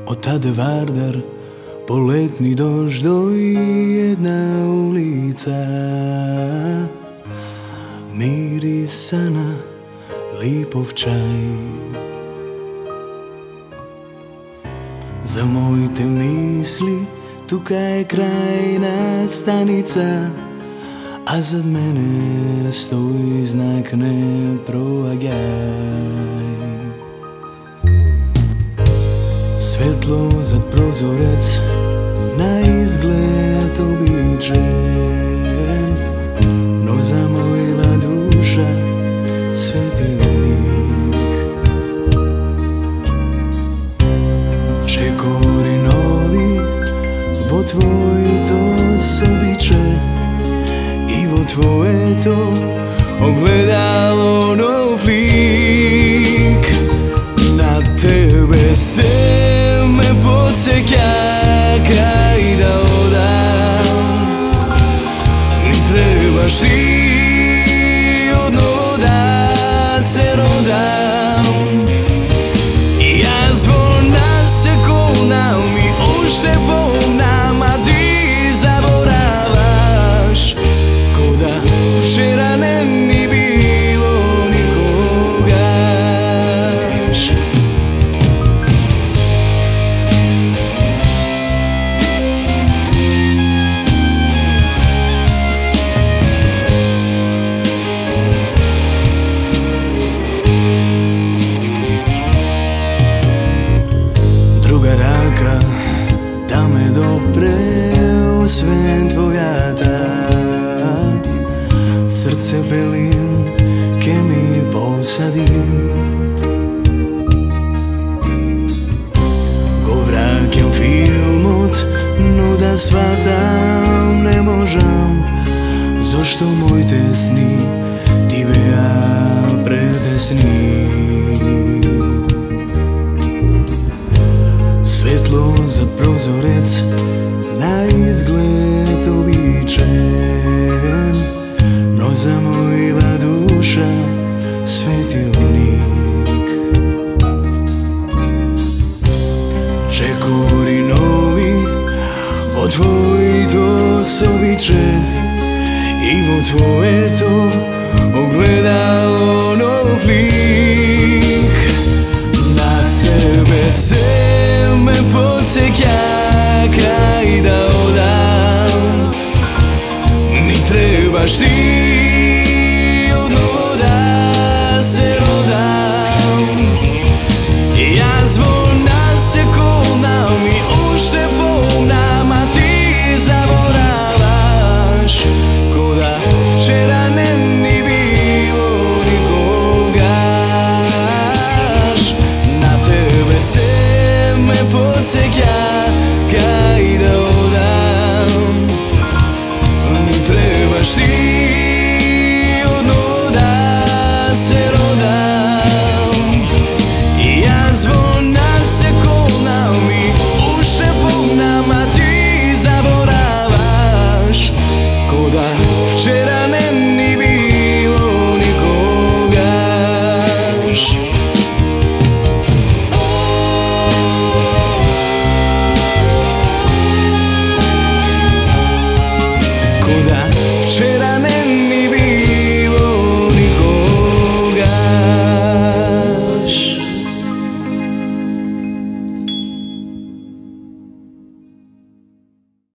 Od tada Vardar, poletni doždo i jedna ulica mirisana lipov čaj. Zamojte misli, tukaj je krajna stanica, a za mene stoji znak ne provagjaj. Svetlo za prozorec, na izgled običen, no zamojeva duša svetilnik. Čekori novi, vo tvoj to sobiče, i vo tvoje to ogledalo nov lik. Na tebe se me podsjeća kaj da odam, mi trebaš ti odnovo da se rodam. Ja zvona sekunda mi ušte pomnam, a ti zaboravaš ko da včera ne ni bilo nikogaš. Druga raka da me dopre u sve tvojata, srce belin ke mi posadi. Ko vrakem filmot, no da shvatam ne možam, zašto moj tesni tibe ja pretesni. Svetlo za prozorec, na izgled običen, no zamojeva duša svetilnik. Čekori novi, vo tvoj to sobiče, i vo tvoje to ogledalo nov lik. Na tebe se me podsjeća kaj da odam, mi trebaš ti odnovo da se rodam. Ja zvona sekunda mi ušte pomnam, a ti zaboravaš ko da včera ne ni bilo nikogaš. Na tebe se me podsjeća kaj